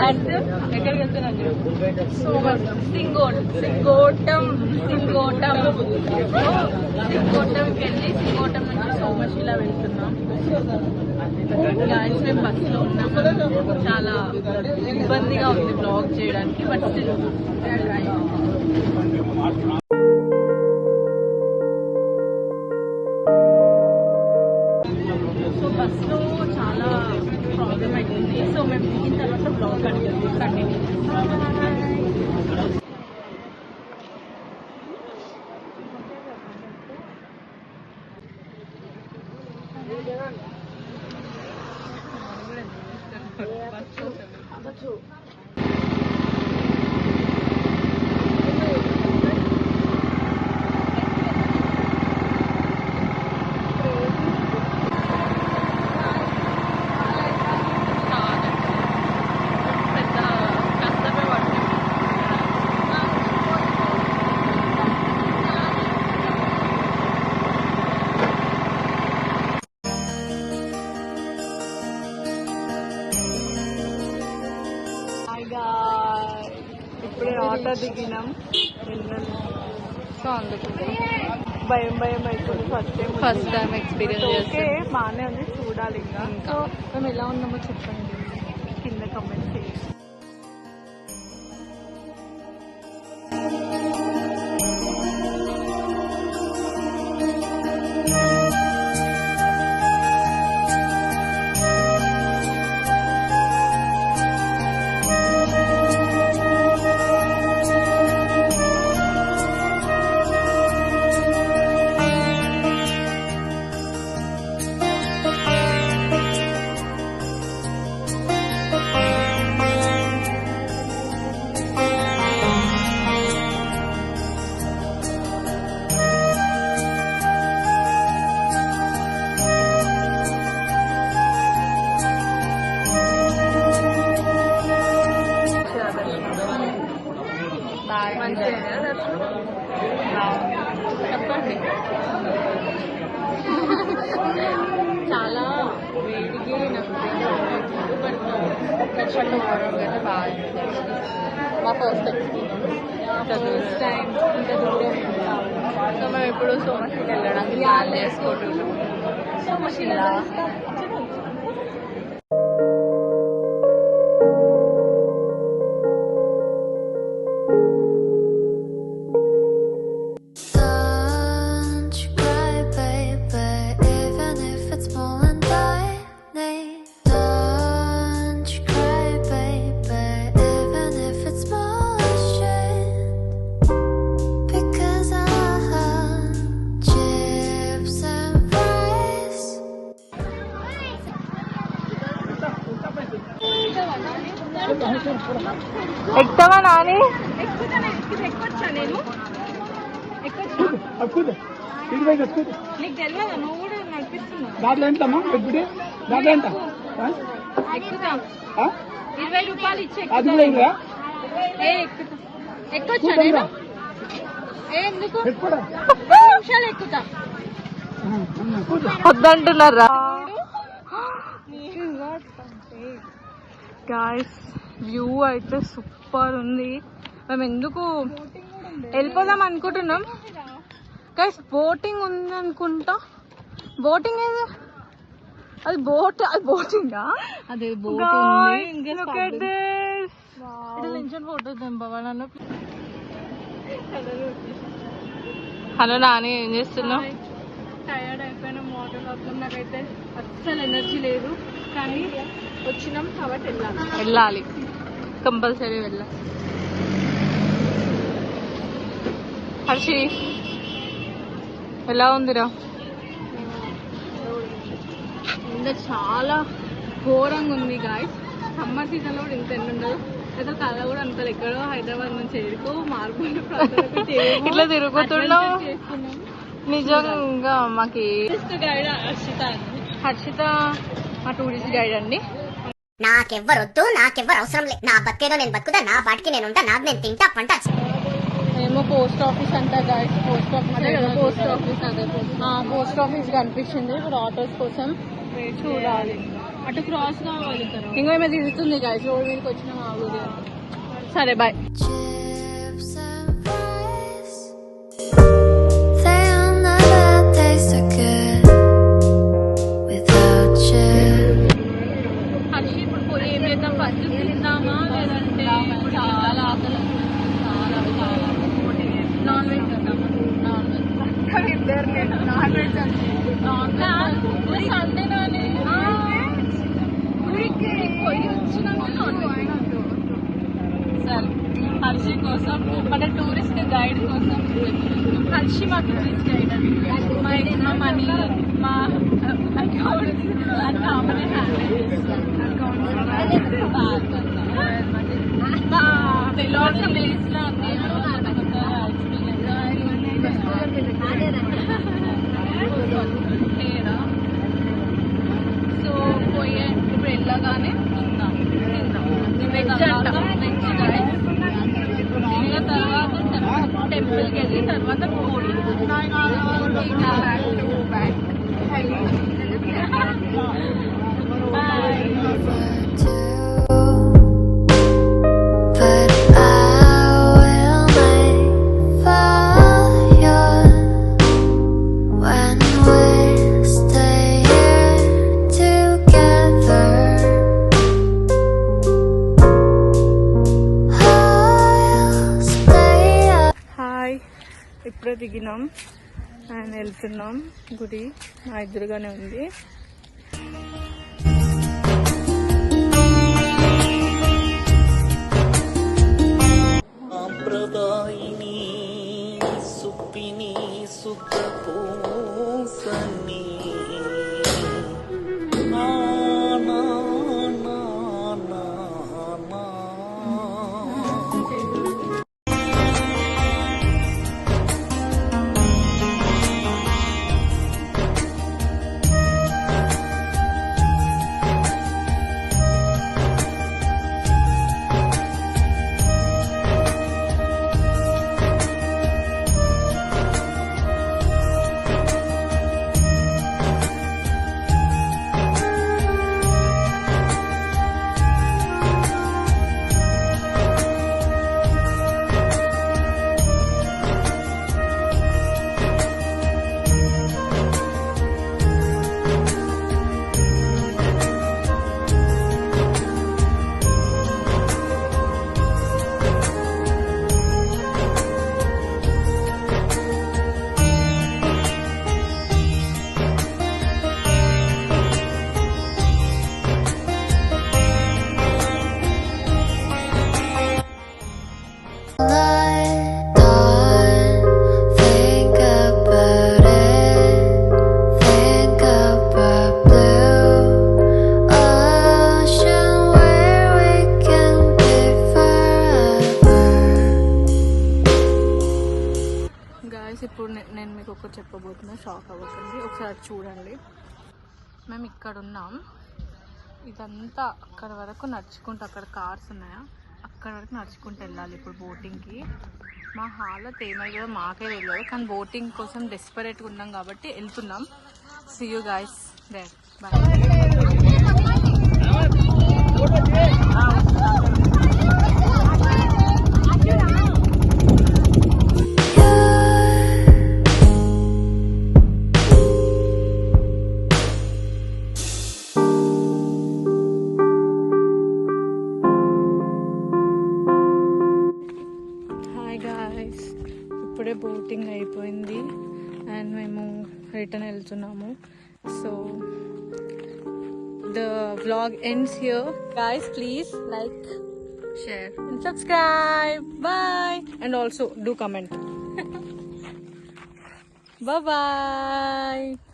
And ఎక్కడికి వెళ్తున్నాం సింగోటంకి వెళ్ళి సింగోటం నుంచి సోమశిల వెళ్తున్నాం. మేము బస్సులో ఉన్నాము. చాలా ఇబ్బందిగా ఉంది బ్లాగ్ చేయడానికి, బట్ స్టిల్ సో బస్సులో చాలా ప్రాబ్లం అవుతుంది. సో మేము దిగిన తర్వాత బ్లాగ్ కంటిన్యూ. ఇప్పుడే ఆటో దిగినాం. సో అందుకు భయం అవుతుంది. ఫస్ట్ టైం ఎక్స్పీరియన్స్ చేస్తే బాగానే ఉంది. చూడాలి ఇంకా. సో మేము ఎలా ఉన్నామో చెప్పండి కింద కమెంట్ చేయండి. చెప్పండి. చాలా వేడికి బట్ బాగా మా ఫస్ట్ టైం ఇంత దూరం. సో మేము ఎప్పుడు సోమశిల వెళ్ళడానికి ప్లాన్ చేసుకుంటున్నాం. సోమశిల ఎక్కుతావా నాని? ఎక్కొచ్చా నేను? నీకు తెలియదా? నువ్వు కూడా నడిపిస్తున్నావు. దాంట్లో ఎంతమ్మా? దాంట్లో ఎంత? ఎక్కుతా. 20 రూపాయలు ఇచ్చి ఎక్కుతా. ఎక్కొచ్చా నేను? ఎందుకు? 2 నిమిషాలు ఎక్కుతా. వద్దంటున్నారా? గాయ్స్ వ్యూ అయితే సూపర్ ఉంది. మేము ఎందుకు వెళ్ళిపోదాం అనుకుంటున్నాం. గైస్ బోటింగ్ ఉంది అనుకుంటా. బోటింగ్ ఏది? అది బోటింగా? అదే బోటింగ్. ఫోటో తెంపవాలన్న. హలో నాని, ఏం చేస్తున్నావు? టైర్డ్ అయిపోయినా వాటర్ ప్రాబ్లం. నాకైతే అస్సలు ఎనర్జీ లేదు, కానీ వచ్చినాం కాబట్టి వెళ్ళాలి. కంపల్సరీ వెళ్ళాలి. హర్షి ఎలా ఉందిరా? చాలా ఘోరంగా ఉంది గాయస్. సమ్మర్ సీజన్ లో కూడా ఇంత ఎండ ఉండదు. అయితే కళ కూడా అంత ఎక్కడో హైదరాబాద్ నుంచి ఎదుకో మార్పులు ఇట్లా తిరుగుతున్నాం. నిజంగా మాకి గైడ్ హర్షిత మా టూరిస్ట్ గైడ్ అండి. నాకెవ్వరొద్దు, నాకెవ్వరు అవసరం లేదు. నా బతికేదో నేను బతుకుతా, నా పాటికి నేను ఉంటా, నాకు నేను తింటా పంట. ఏమో పోస్ట్ ఆఫీస్ అంతా గైస్. పోస్ట్ ఆఫీస్ కనిపించింది. ఇప్పుడు ఆటోస్ కోసం చూడాలి. అటు క్రాస్ కావాలి. ఇంకో ఏమైనా తిరుగుతుంది గాయస్, రోడ్ మీదకి వచ్చిన ఆగుది. సరే బాయ్. హర్షి ఇప్పుడు పోయి ఏం చేద్దాం, ఫస్ట్ తిందామా లేదంటే చాలా ఆకలి, చాలా చాలా నాన్ వెజ్ తిందామా? Non veg non veg Sunday Nani పోయి వచ్చినాక నాన్ వెజ్. సరే హర్షి కోసం, మన టూరిస్ట్ గైడ్ కోసం. హర్షి మా టూరిస్ట్ గైడ్ అని, మా మనీ మా అకౌంట్ అంతా ఆమెనే హ్యాండిల్ చేస్తాం. తెలియని ప్లేస్లో సో పోయే ఇప్పుడు వెళ్ళగానే తిందాం వెజ్ తిన్న తర్వాత టెంపుల్కి వెళ్ళి తర్వాత పోడి. ఇప్పుడే దిగినాం అండ్ వెళ్తున్నాం. గుడి మా ఎదురుగానే ఉంది. సాంప్రదాయిని సుప్పిని సుఖపోసని ఇప్పుడు నేను మీకు ఒకటి చెప్పబోతున్నా, షాక్ అవ్వకండి. ఒకసారి చూడండి. మేము ఇక్కడ ఉన్నాం, ఇదంతా అక్కడ వరకు నడుచుకుంటూ, అక్కడ కార్స్ ఉన్నాయా అక్కడ వరకు నడుచుకుంటూ వెళ్ళాలి ఇప్పుడు బోటింగ్కి. మా హాలత్ ఏమైందో మాకే తెలియదు, కానీ బోటింగ్ కోసం డెస్పరేట్గా ఉన్నాం కాబట్టి వెళ్తున్నాం. See you guys there, bye. ఇప్పుడే బోటింగ్ అయిపోయింది అండ్ మేము రిటర్న్ వెళ్తున్నాము. So the vlog ends here. Guys please like, share and subscribe. Bye, and also do comment. Bye bye.